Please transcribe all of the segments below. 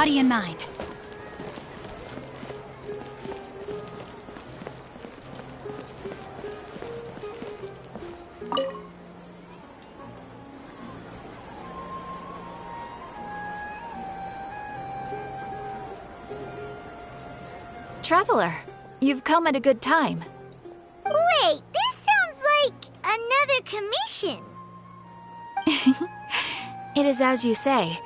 body and mind. Traveler, you've come at a good time. Wait, this sounds like another commission. It is as you say.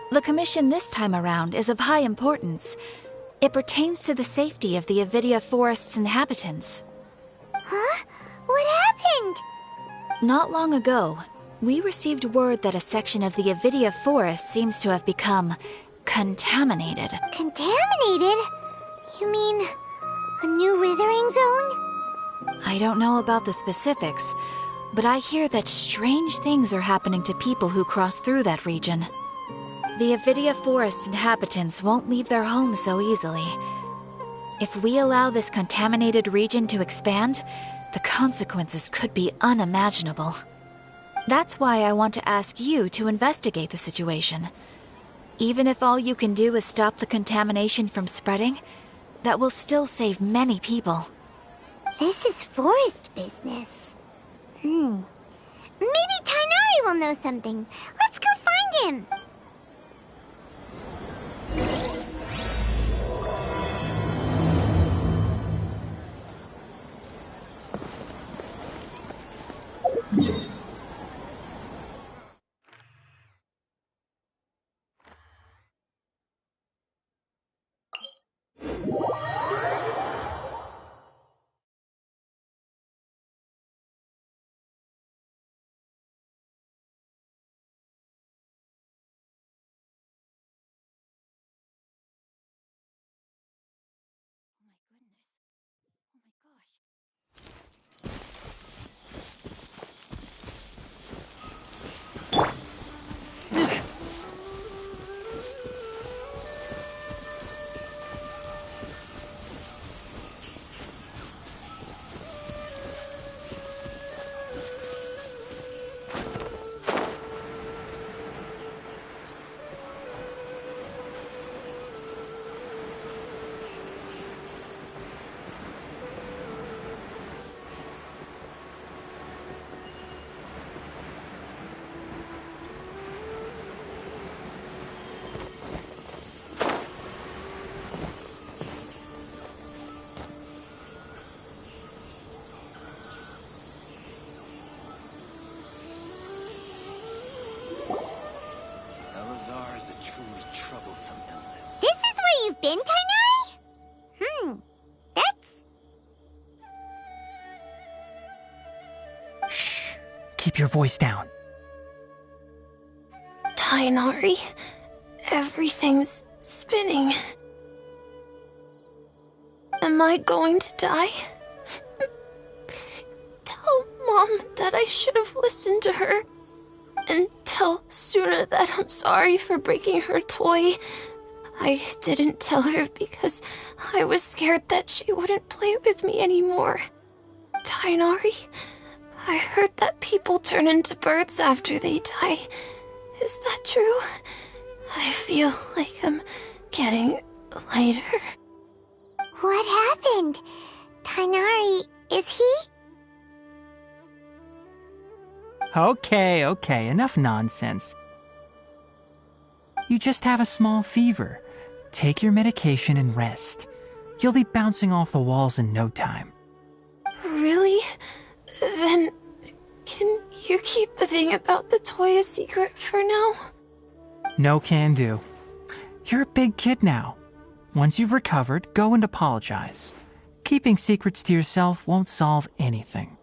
The commission this time around is of high importance. It pertains to the safety of the Avidia Forest's inhabitants. Huh? What happened? Not long ago, we received word that a section of the Avidia Forest seems to have become contaminated. Contaminated? You mean a new withering zone? I don't know about the specifics, but I hear that strange things are happening to people who cross through that region. The Avidia Forest inhabitants won't leave their homes so easily. If we allow this contaminated region to expand, the consequences could be unimaginable. That's why I want to ask you to investigate the situation. Even if all you can do is stop the contamination from spreading, that will still save many people. This is forest business. Maybe Tainari will know something. Let's go find him. Elazar is a truly troublesome illness. This is where you've been, Tainari? That's... Shh! Keep your voice down. Tainari, everything's spinning. Am I going to die? Tell Mom that I should have listened to her. And tell Suna that I'm sorry for breaking her toy. I didn't tell her because I was scared that she wouldn't play with me anymore. Tainari, I heard that people turn into birds after they die. Is that true? I feel like I'm getting lighter. What happened? Tainari, is he? Okay, enough nonsense. You just have a small fever. Take your medication and rest. You'll be bouncing off the walls in no time. Really? Then, can you keep the thing about the toy a secret for now? No can do. You're a big kid now. Once you've recovered, go and apologize. Keeping secrets to yourself won't solve anything.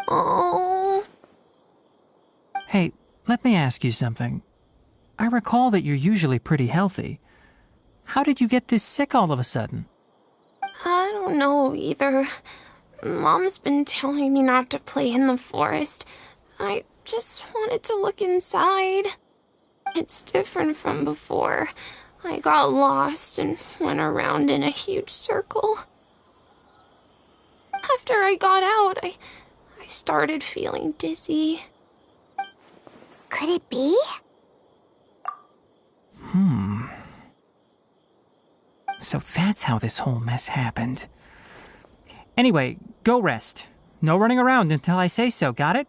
Oh. Hey, let me ask you something. I recall that you're usually pretty healthy. How did you get this sick all of a sudden? I don't know either. Mom's been telling me not to play in the forest. I just wanted to look inside. It's different from before. I got lost and went around in a huge circle. After I got out, I started feeling dizzy. Could it be? So that's how this whole mess happened. Anyway, go rest. No running around until I say so, got it?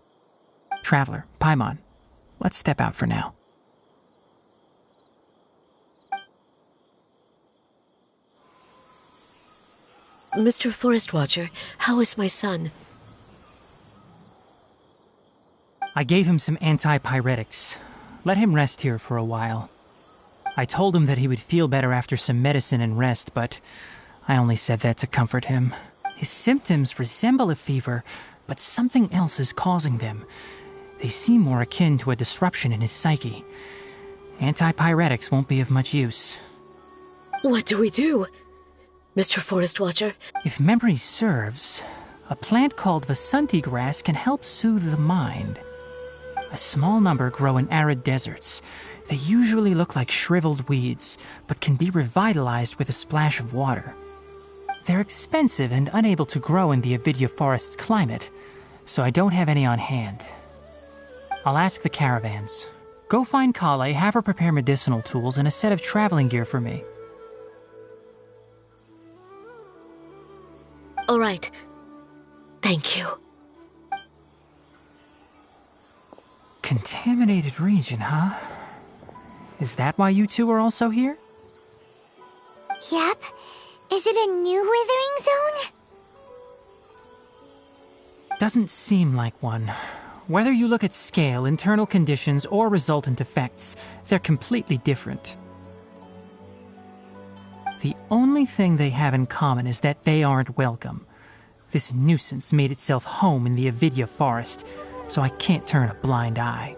Traveler, Paimon, let's step out for now. Mr. Forest Watcher, how is my son? I gave him some antipyretics. Let him rest here for a while. I told him that he would feel better after some medicine and rest, but I only said that to comfort him. His symptoms resemble a fever, but something else is causing them. They seem more akin to a disruption in his psyche. Antipyretics won't be of much use. What do we do? Mr. Forest Watcher? If memory serves, a plant called Vasanti grass can help soothe the mind. A small number grow in arid deserts. They usually look like shriveled weeds, but can be revitalized with a splash of water. They're expensive and unable to grow in the Avidya forest's climate, so I don't have any on hand. I'll ask the caravans. Go find Kale, have her prepare medicinal tools and a set of traveling gear for me. All right. Thank you. Contaminated region, huh? Is that why you two are also here? Yep. Is it a new withering zone? Doesn't seem like one. Whether you look at scale, internal conditions, or resultant effects, they're completely different. The only thing they have in common is that they aren't welcome. This nuisance made itself home in the Avidya forest, so I can't turn a blind eye.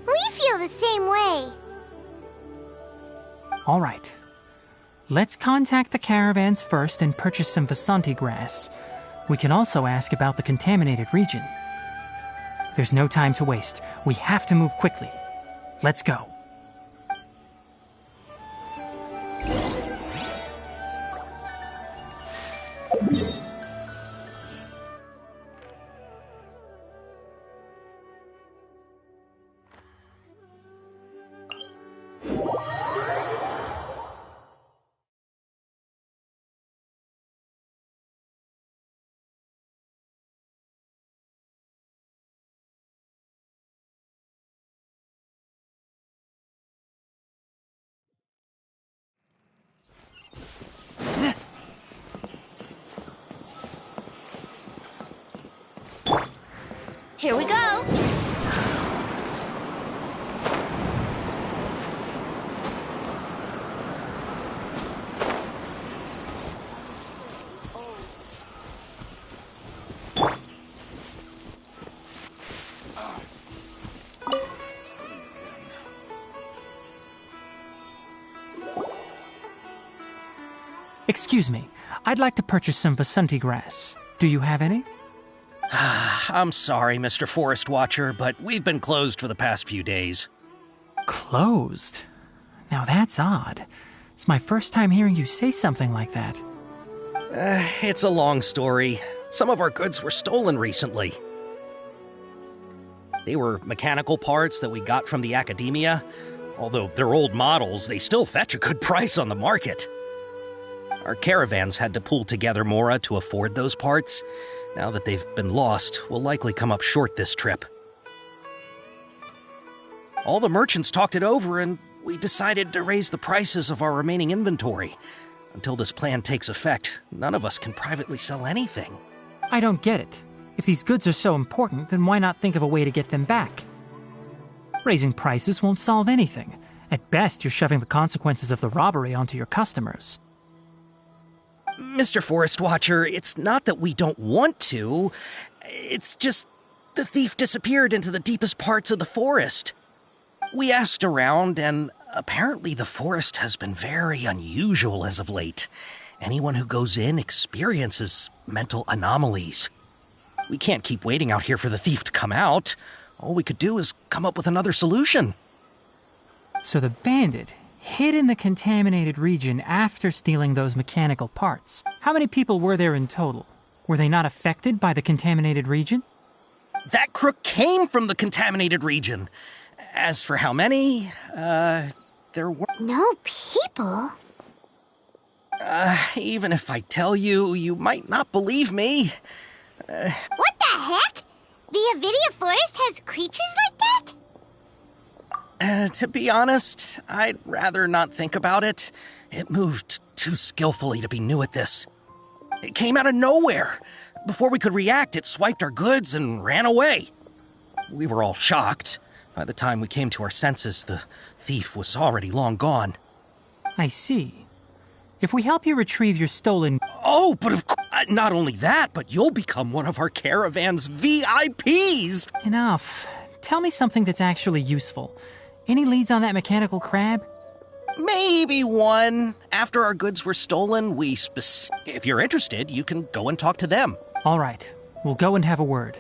We feel the same way. All right. Let's contact the caravans first and purchase some Vasanti grass. We can also ask about the contaminated region. There's no time to waste. We have to move quickly. Let's go. Here we go! Excuse me, I'd like to purchase some Vasanti grass. Do you have any? I'm sorry, Mr. Forest Watcher, but we've been closed for the past few days. Closed? Now that's odd. It's my first time hearing you say something like that. It's a long story. Some of our goods were stolen recently. They were mechanical parts that we got from the academia. Although they're old models, they still fetch a good price on the market. Our caravans had to pull together Mora to afford those parts. Now that they've been lost, we'll likely come up short this trip. All the merchants talked it over, and we decided to raise the prices of our remaining inventory. Until this plan takes effect, none of us can privately sell anything. I don't get it. If these goods are so important, then why not think of a way to get them back? Raising prices won't solve anything. At best, you're shoving the consequences of the robbery onto your customers. Mr. Forest Watcher, it's not that we don't want to. It's just the thief disappeared into the deepest parts of the forest. We asked around, and apparently the forest has been very unusual as of late. Anyone who goes in experiences mental anomalies. We can't keep waiting out here for the thief to come out. All we could do is come up with another solution. So the bandit hid in the contaminated region after stealing those mechanical parts. How many people were there in total? Were they not affected by the contaminated region? That crook came from the contaminated region. As for how many, there were... No people? Even if I tell you, you might not believe me. What the heck? The Avidia Forest has creatures like that? To be honest, I'd rather not think about it. It moved too skillfully to be new at this. It came out of nowhere. Before we could react, it swiped our goods and ran away. We were all shocked. By the time we came to our senses, the thief was already long gone. I see. If we help you retrieve your stolen... Oh, but of course, not only that, but you'll become one of our caravan's VIPs! Enough. Tell me something that's actually useful. Any leads on that mechanical crab? Maybe one. After our goods were stolen, if you're interested, you can go and talk to them. All right. We'll go and have a word.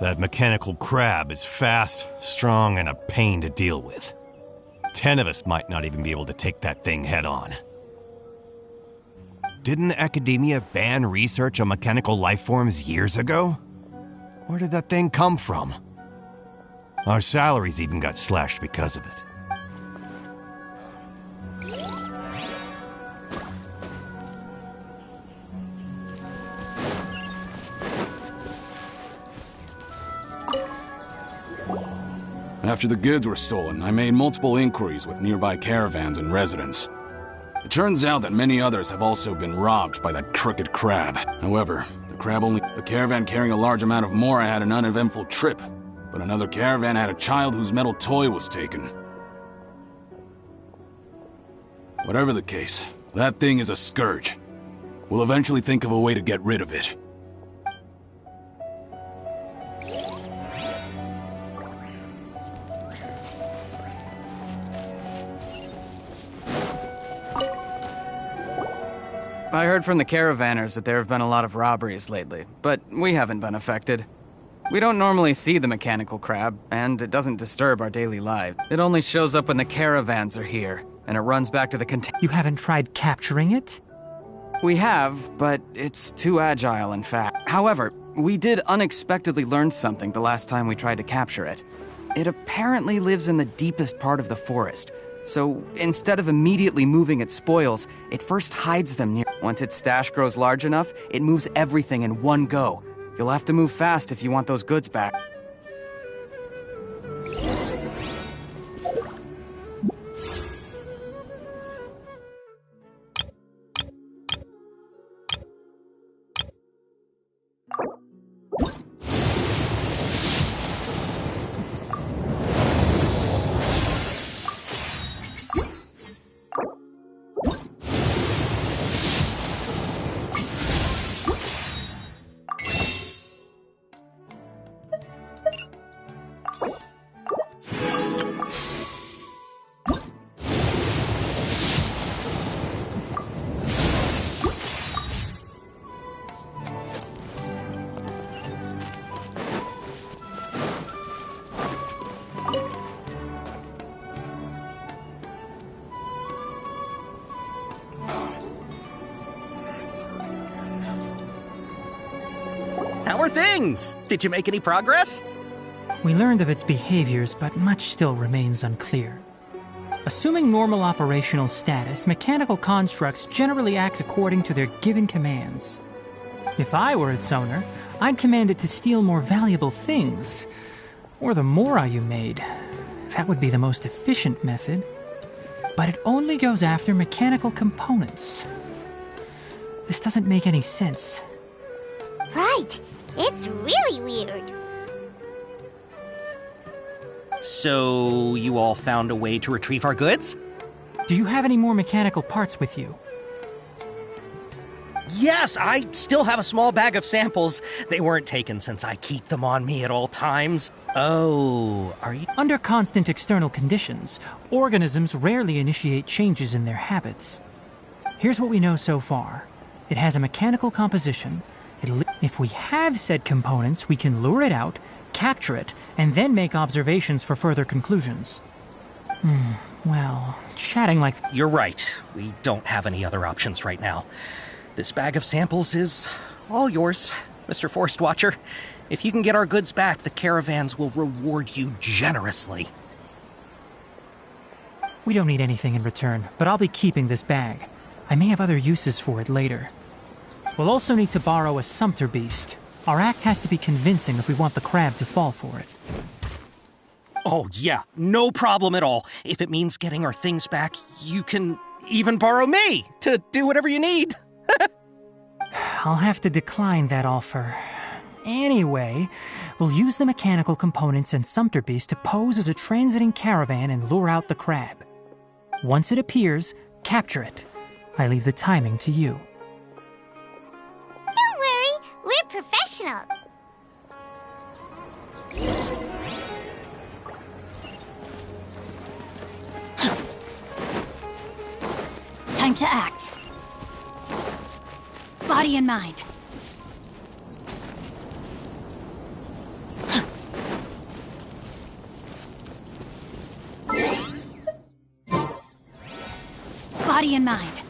That mechanical crab is fast, strong, and a pain to deal with. 10 of us might not even be able to take that thing head on. Didn't academia ban research on mechanical life forms years ago? Where did that thing come from? Our salaries even got slashed because of it. After the goods were stolen, I made multiple inquiries with nearby caravans and residents. It turns out that many others have also been robbed by that crooked crab. However, a caravan carrying a large amount of mora had an uneventful trip, but another caravan had a child whose metal toy was taken. Whatever the case, that thing is a scourge. We'll eventually think of a way to get rid of it. I heard from the caravanners that there have been a lot of robberies lately, but we haven't been affected. We don't normally see the mechanical crab, and it doesn't disturb our daily life. It only shows up when the caravans are here, and it runs back to the container. You haven't tried capturing it? We have, but it's too agile, in fact. However, we did unexpectedly learn something the last time we tried to capture it. It apparently lives in the deepest part of the forest. So, instead of immediately moving its spoils, it first hides them near. Once its stash grows large enough, it moves everything in one go. You'll have to move fast if you want those goods back. How are things? Did you make any progress? We learned of its behaviors, but much still remains unclear. Assuming normal operational status, mechanical constructs generally act according to their given commands. If I were its owner, I'd command it to steal more valuable things. Or the mora you made. That would be the most efficient method. But it only goes after mechanical components. This doesn't make any sense. Right. It's really weird. So, you all found a way to retrieve our goods? Do you have any more mechanical parts with you? Yes, I still have a small bag of samples. They weren't taken since I keep them on me at all times. Oh, are you... Under constant external conditions, organisms rarely initiate changes in their habits. Here's what we know so far. It has a mechanical composition. If we have said components, we can lure it out, capture it, and then make observations for further conclusions. Well, chatting like... You're right. We don't have any other options right now. This bag of samples is All yours, Mr. Forest Watcher. If you can get our goods back, the caravans will reward you generously. We don't need anything in return, but I'll be keeping this bag. I may have other uses for it later. We'll also need to borrow a sumpter beast. Our act has to be convincing if we want the crab to fall for it. Oh yeah, no problem at all. If it means getting our things back, you can even borrow me to do whatever you need. I'll have to decline that offer. Anyway, we'll use the mechanical components and sumpter beast to pose as a transiting caravan and lure out the crab. Once it appears, capture it. I leave the timing to you. Don't worry, we're professional. Time to act. Body and mind. Body and mind.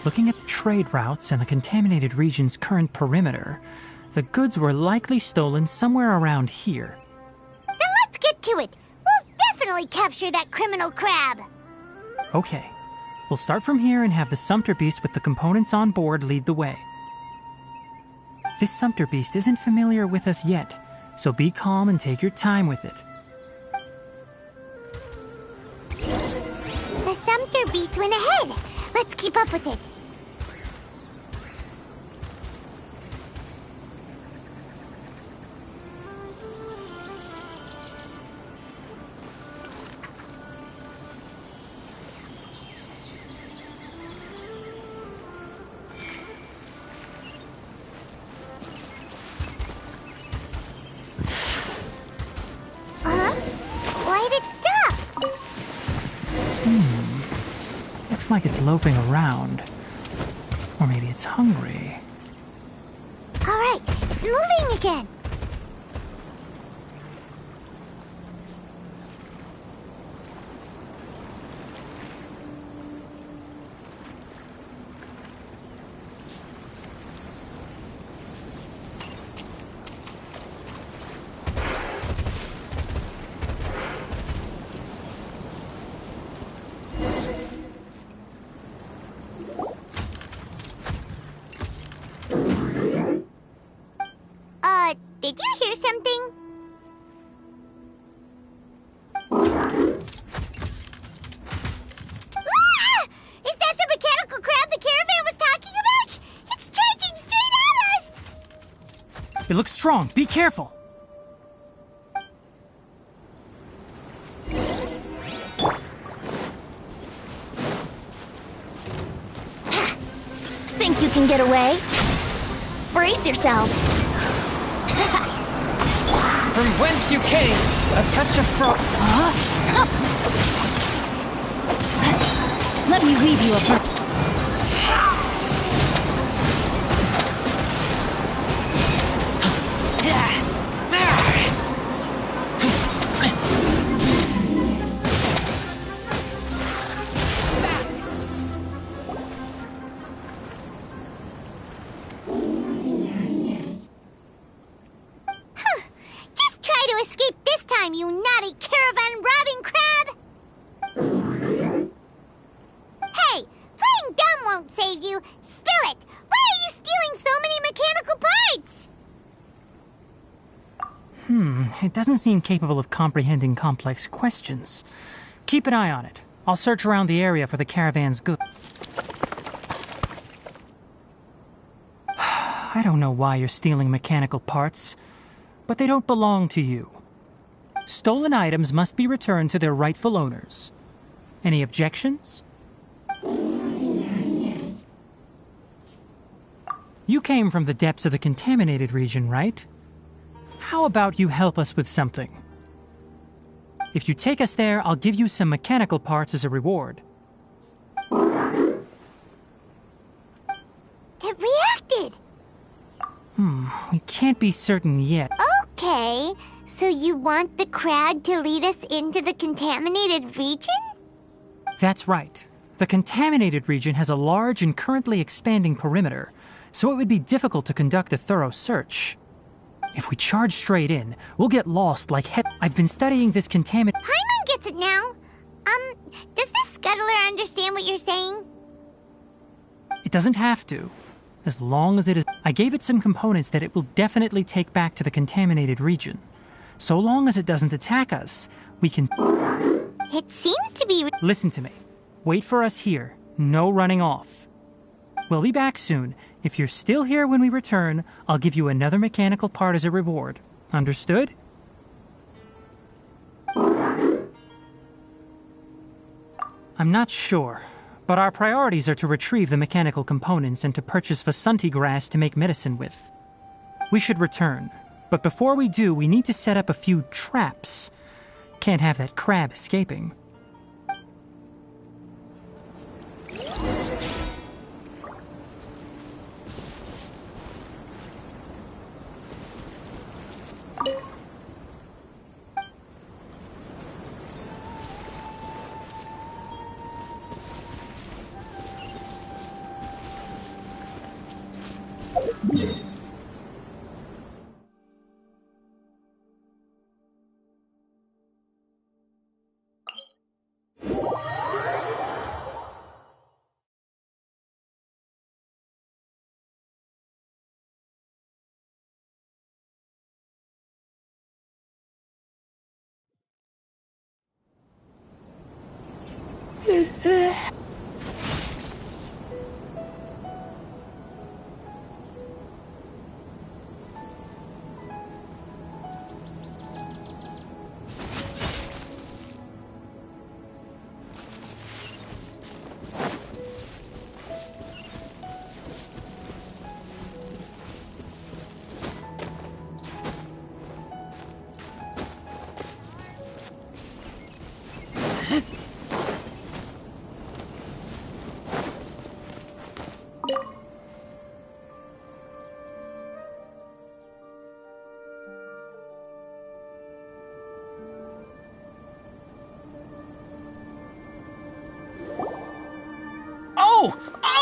Looking at the trade routes and the contaminated region's current perimeter, the goods were likely stolen somewhere around here. Then let's get to it. We'll definitely capture that criminal crab. Okay, we'll start from here and have the sumpter beast with the components on board lead the way. This sumpter beast isn't familiar with us yet, so be calm and take your time with it. The sumpter beast went ahead. Let's keep up with it. Why did it stop? Looks like it's loafing around. Or maybe it's hungry. All right, it's moving again. Did you hear something? Ah! Is that the mechanical crab the caravan was talking about? It's charging straight at us! It looks strong. Be careful. Think you can get away? Brace yourselves. From whence you came, a touch of frost. Let me weave you a purpose. Just try to escape this time, you naughty caravan-robbing crab! Hey, playing dumb won't save you. Spill it! Why are you stealing so many mechanical parts? It doesn't seem capable of comprehending complex questions. Keep an eye on it. I'll search around the area for the caravan's goods. I don't know why you're stealing mechanical parts, but they don't belong to you. Stolen items must be returned to their rightful owners. Any objections? You came from the depths of the contaminated region, right? How about you help us with something? If you take us there, I'll give you some mechanical parts as a reward. It reacted! We can't be certain yet. Okay, so you want the crag to lead us into the contaminated region? That's right. The contaminated region has a large and currently expanding perimeter, so it would be difficult to conduct a thorough search. If we charge straight in, we'll get lost like heck. I've been studying this contaminated... Paimon gets it now. Does the scuttler understand what you're saying? It doesn't have to. As long as it is... I gave it some components that it will definitely take back to the contaminated region. So long as it doesn't attack us, we can... It seems to be... Listen to me. Wait for us here. No running off. We'll be back soon. If you're still here when we return, I'll give you another mechanical part as a reward. Understood? I'm not sure, but our priorities are to retrieve the mechanical components and to purchase Vasanti grass to make medicine with. We should return, but before we do, we need to set up a few traps. Can't have that crab escaping.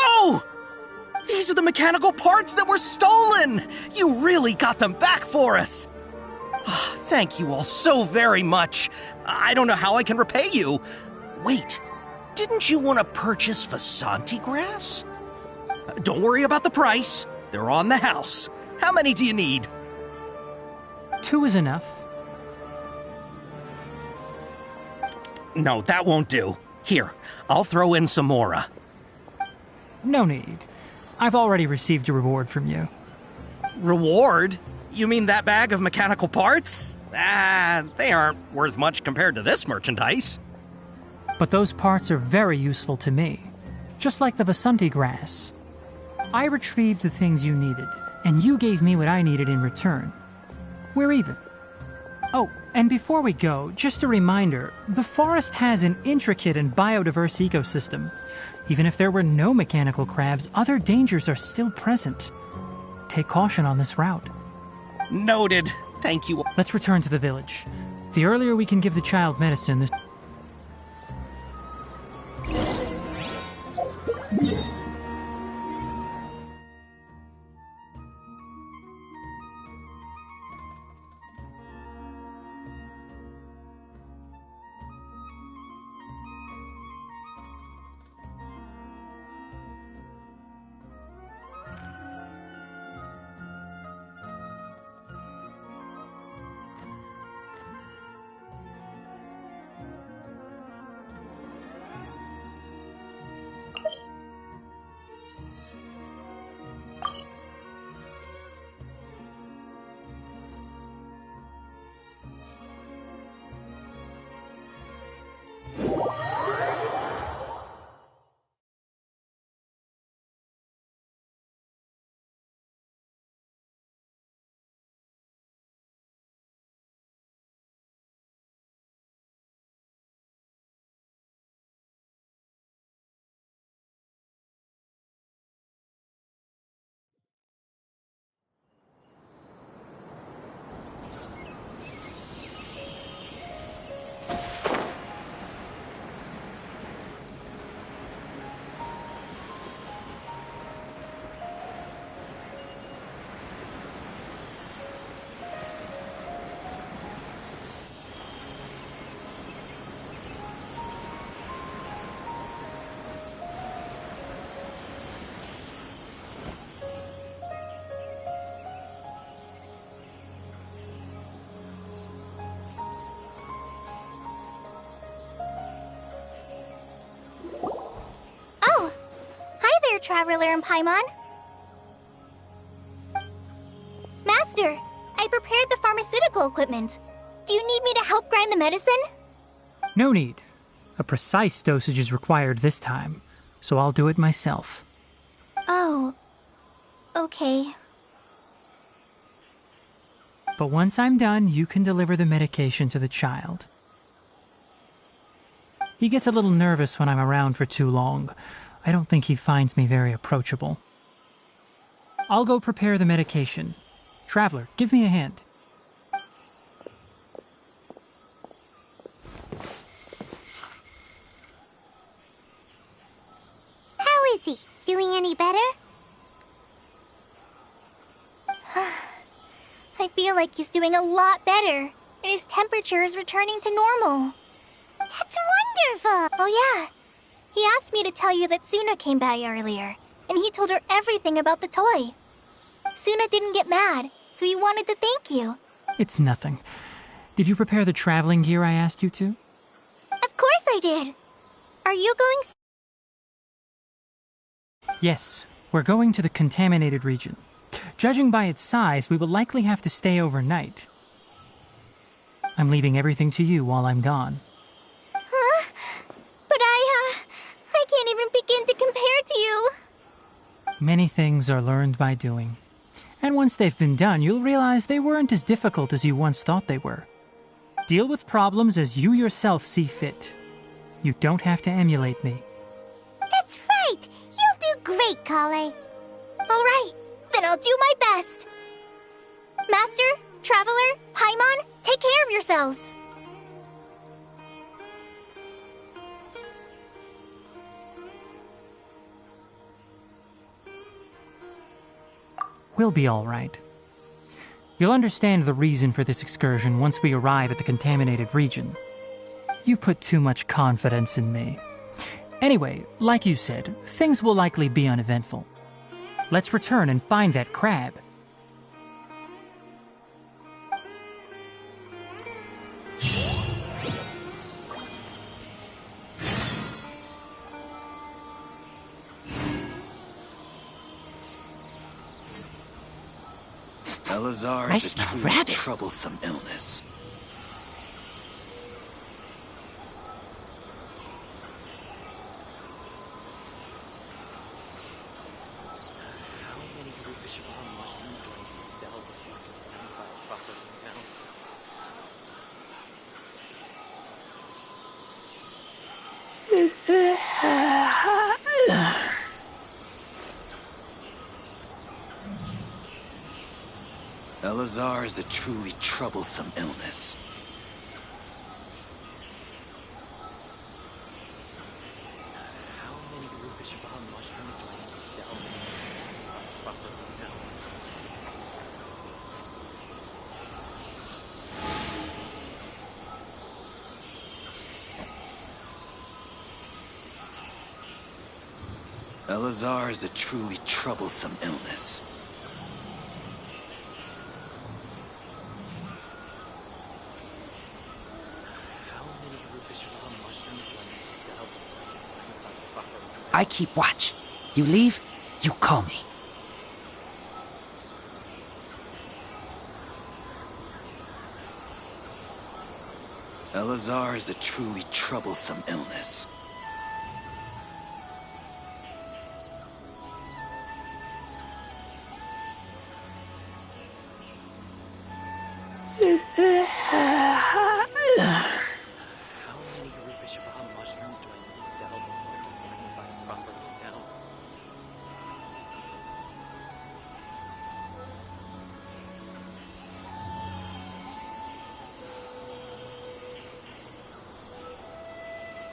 Oh! These are the mechanical parts that were stolen! You really got them back for us! Thank you all so very much. I don't know how I can repay you. Wait, didn't you want to purchase Vasanti grass? Don't worry about the price. They're on the house. How many do you need? 2 is enough. No, that won't do. Here, I'll throw in some more. No need. I've already received a reward from you. Reward? You mean that bag of mechanical parts? They aren't worth much compared to this merchandise. But those parts are very useful to me. Just like the Vasanti grass. I retrieved the things you needed, and you gave me what I needed in return. We're even. Oh, and before we go, just a reminder, the forest has an intricate and biodiverse ecosystem. Even if there were no mechanical crabs, other dangers are still present. Take caution on this route. Noted. Thank you. Let's return to the village. The earlier we can give the child medicine, the... Traveler and Paimon. Master, I prepared the pharmaceutical equipment. Do you need me to help grind the medicine? No need. A precise dosage is required this time, so I'll do it myself. Oh, okay. But once I'm done, you can deliver the medication to the child. He gets a little nervous when I'm around for too long. I don't think he finds me very approachable. I'll go prepare the medication. Traveler, give me a hand. How is he? Doing any better? I feel like he's doing a lot better, and his temperature is returning to normal. That's wonderful! Oh yeah, he asked me to tell you that Suna came by earlier, and he told her everything about the toy. Suna didn't get mad, so he wanted to thank you. It's nothing. Did you prepare the traveling gear I asked you to? Of course I did. Are you going? Yes, we're going to the contaminated region. Judging by its size, we will likely have to stay overnight. I'm leaving everything to you while I'm gone. Huh? But I can't even begin to compare to you. Many things are learned by doing. And once they've been done, you'll realize they weren't as difficult as you once thought they were. Deal with problems as you yourself see fit. You don't have to emulate me. That's right! You'll do great, Kale. All right, then I'll do my best. Master, Traveler, Paimon, take care of yourselves. We'll be all right. You'll understand the reason for this excursion once we arrive at the contaminated region. You put too much confidence in me. Anyway, like you said, things will likely be uneventful. Let's return and find that crab. Elazar is a truly troublesome illness. How many Rupeshibah mushrooms do I need to sell before I can buy a property in town? Elazar is a truly troublesome illness. How many Rupeshibah mushrooms do I need to sell before I can buy a property in town? Elazar is a truly troublesome illness. How many Rupeshibah mushrooms do I need to sell before I can buy a property in town? I keep watch. You leave, you call me. Elazar is a truly troublesome illness. How many Rupeshibah mushrooms do I need to sell before I can buy a property in town?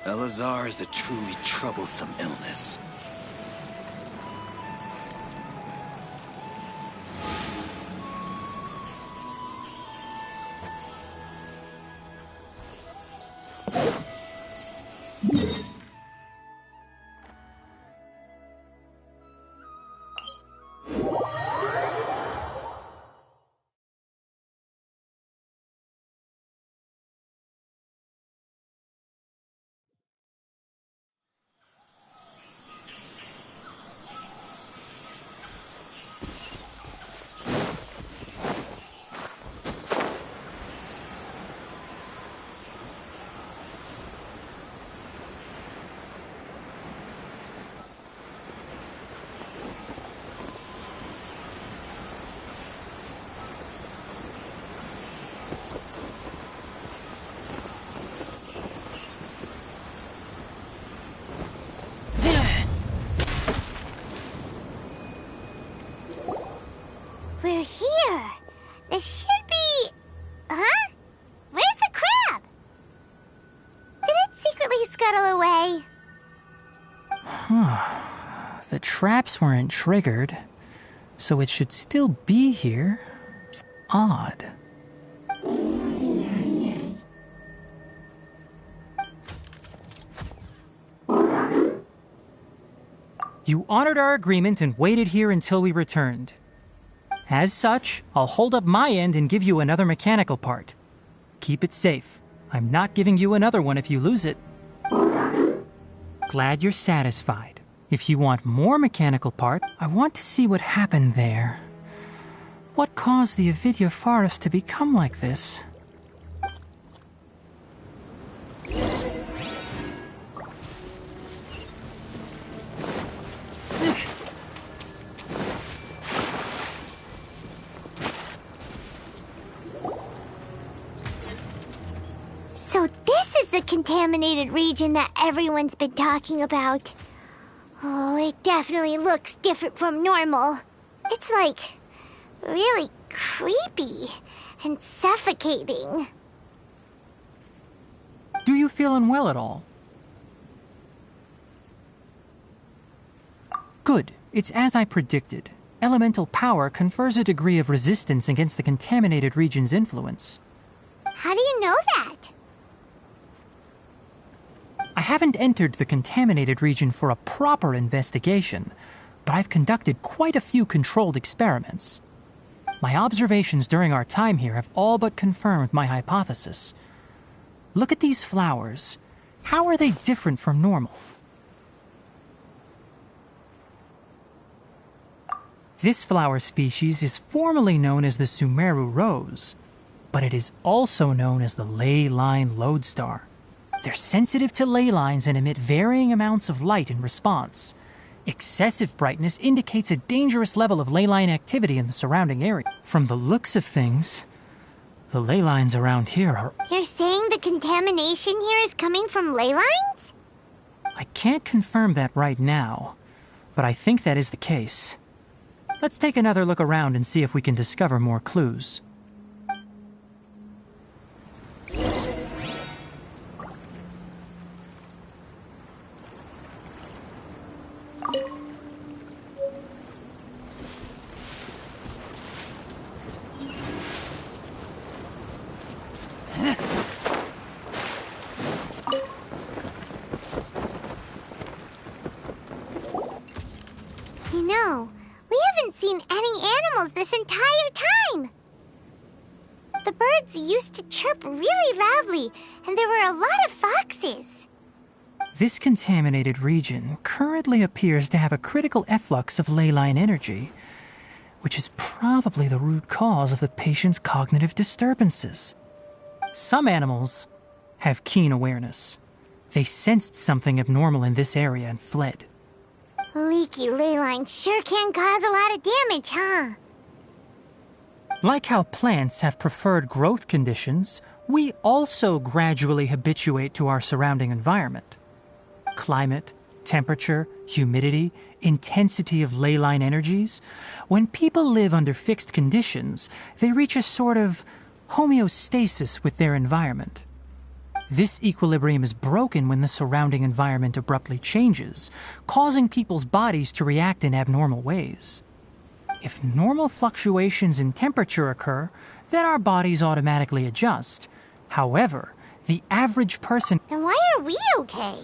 Elazar is a truly troublesome illness. here. This should be... Huh? Where's the crab? Did it secretly scuttle away? The traps weren't triggered, so it should still be here. Odd. You honored our agreement and waited here until we returned. As such, I'll hold up my end and give you another mechanical part. Keep it safe. I'm not giving you another one if you lose it. Glad you're satisfied. If you want more mechanical part, I want to see what happened there. What caused the Avidya forest to become like this? So this is the contaminated region that everyone's been talking about. Oh, it definitely looks different from normal. It's like really creepy and suffocating. Do you feel unwell at all? Good. It's as I predicted. Elemental power confers a degree of resistance against the contaminated region's influence. How do you know that? I haven't entered the contaminated region for a proper investigation, but I've conducted quite a few controlled experiments. My observations during our time here have all but confirmed my hypothesis. Look at these flowers. How are they different from normal? This flower species is formally known as the Sumeru rose, but it is also known as the ley line lodestar. They're sensitive to ley lines and emit varying amounts of light in response. Excessive brightness indicates a dangerous level of ley line activity in the surrounding area. From the looks of things, the ley lines around here are... You're saying the contamination here is coming from ley lines? I can't confirm that right now, but I think that is the case. Let's take another look around and see if we can discover more clues. You know, we haven't seen any animals this entire time. The birds used to chirp really loudly, and there were a lot of foxes. This contaminated region currently appears to have a critical efflux of ley line energy, which is probably the root cause of the patient's cognitive disturbances. Some animals have keen awareness. They sensed something abnormal in this area and fled. Leaky ley lines sure can cause a lot of damage, huh? Like how plants have preferred growth conditions, we also gradually habituate to our surrounding environment. Climate, temperature, humidity, intensity of ley line energies. When people live under fixed conditions, they reach a sort of homeostasis with their environment. This equilibrium is broken when the surrounding environment abruptly changes, causing people's bodies to react in abnormal ways. If normal fluctuations in temperature occur, then our bodies automatically adjust. However, the average person... Then why are we okay?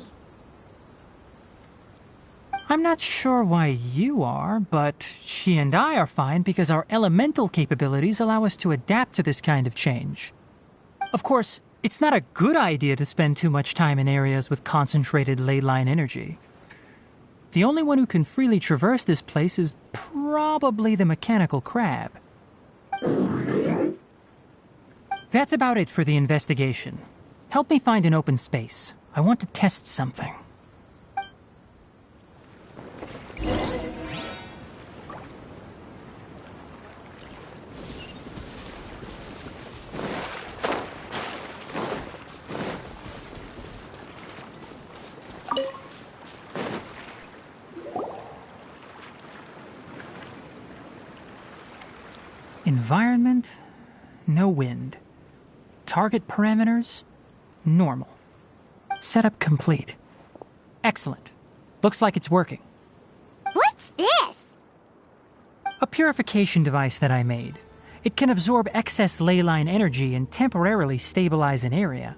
I'm not sure why you are, but she and I are fine because our elemental capabilities allow us to adapt to this kind of change. Of course, it's not a good idea to spend too much time in areas with concentrated ley line energy. The only one who can freely traverse this place is probably the mechanical crab. That's about it for the investigation. Help me find an open space. I want to test something. Environment, no wind. Target parameters, normal. Setup complete. Excellent. Looks like it's working. What's this? A purification device that I made. It can absorb excess ley line energy and temporarily stabilize an area.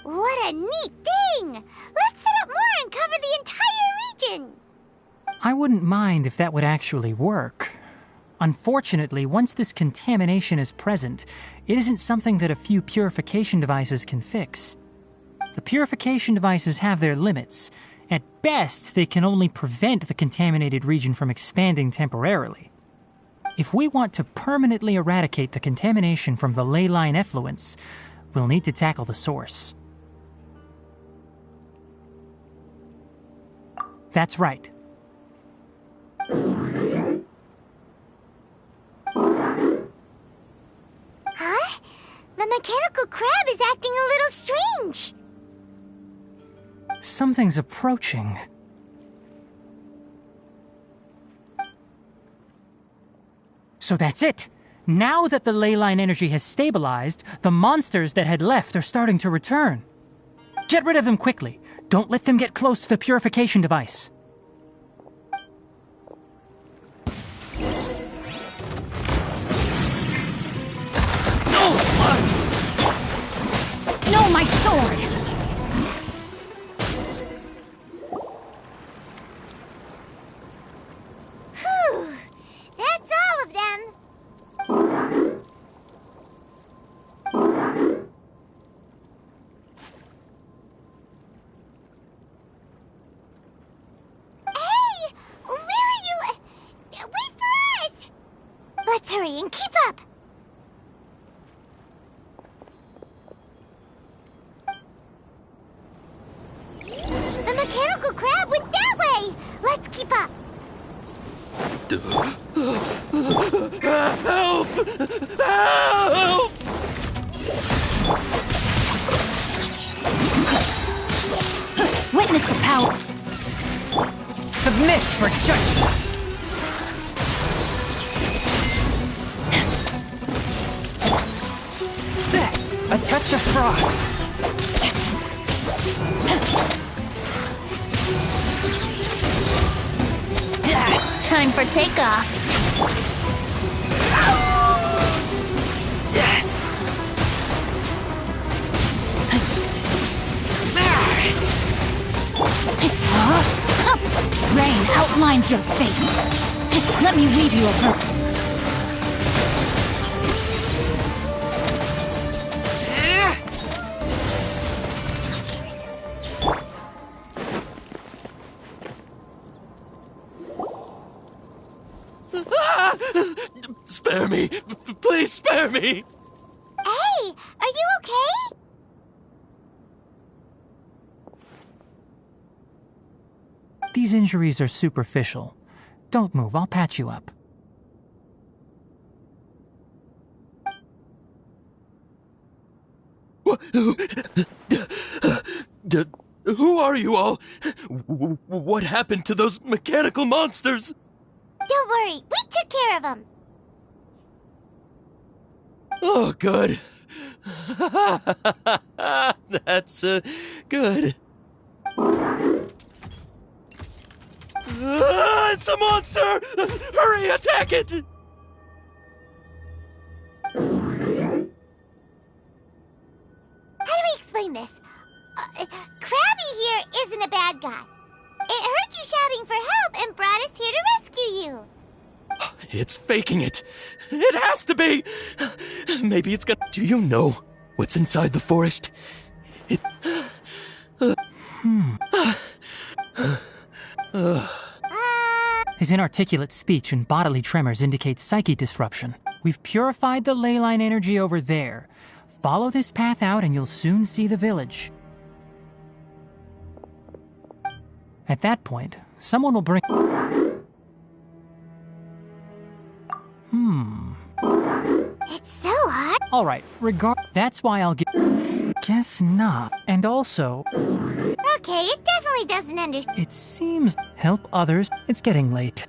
What a neat thing! Let's set up more and cover the entire region! I wouldn't mind if that would actually work. Unfortunately, once this contamination is present, it isn't something that a few purification devices can fix. The purification devices have their limits. At best, they can only prevent the contaminated region from expanding temporarily. If we want to permanently eradicate the contamination from the ley line effluents, we'll need to tackle the source. That's right. Huh? The mechanical crab is acting a little strange. Something's approaching. So that's it. Now that the ley line energy has stabilized, the monsters that had left are starting to return. Get rid of them quickly. Don't let them get close to the purification device. No, my sword! Whew! That's all of them! Hey! Where are you? Wait for us! Let's hurry and keep up! The mechanical crab went that way! Let's keep up! Help! Help! Witness the power. Submit for judgment! A touch of frost. Time for takeoff. Rain outlines your fate. Let me weave you a purpose. Spare me! Please spare me! Hey! Are you okay? These injuries are superficial. Don't move, I'll patch you up. Who are you all? What happened to those mechanical monsters? Don't worry, we took care of them. Oh, good. That's good. It's a monster! Hurry, attack it! How do we explain this? Krabby here isn't a bad guy. It heard you shouting for help and brought us here to rescue you. It's faking it. It has to be. Maybe it's gonna... Do you know what's inside the forest? His inarticulate speech and bodily tremors indicate psyche disruption. We've purified the ley line energy over there. Follow this path out and you'll soon see the village. At that point, someone will bring... It's so hard. All right, that's why I'll get... Guess not. And also... Okay, it definitely doesn't understand. It seems... Help others. It's getting late.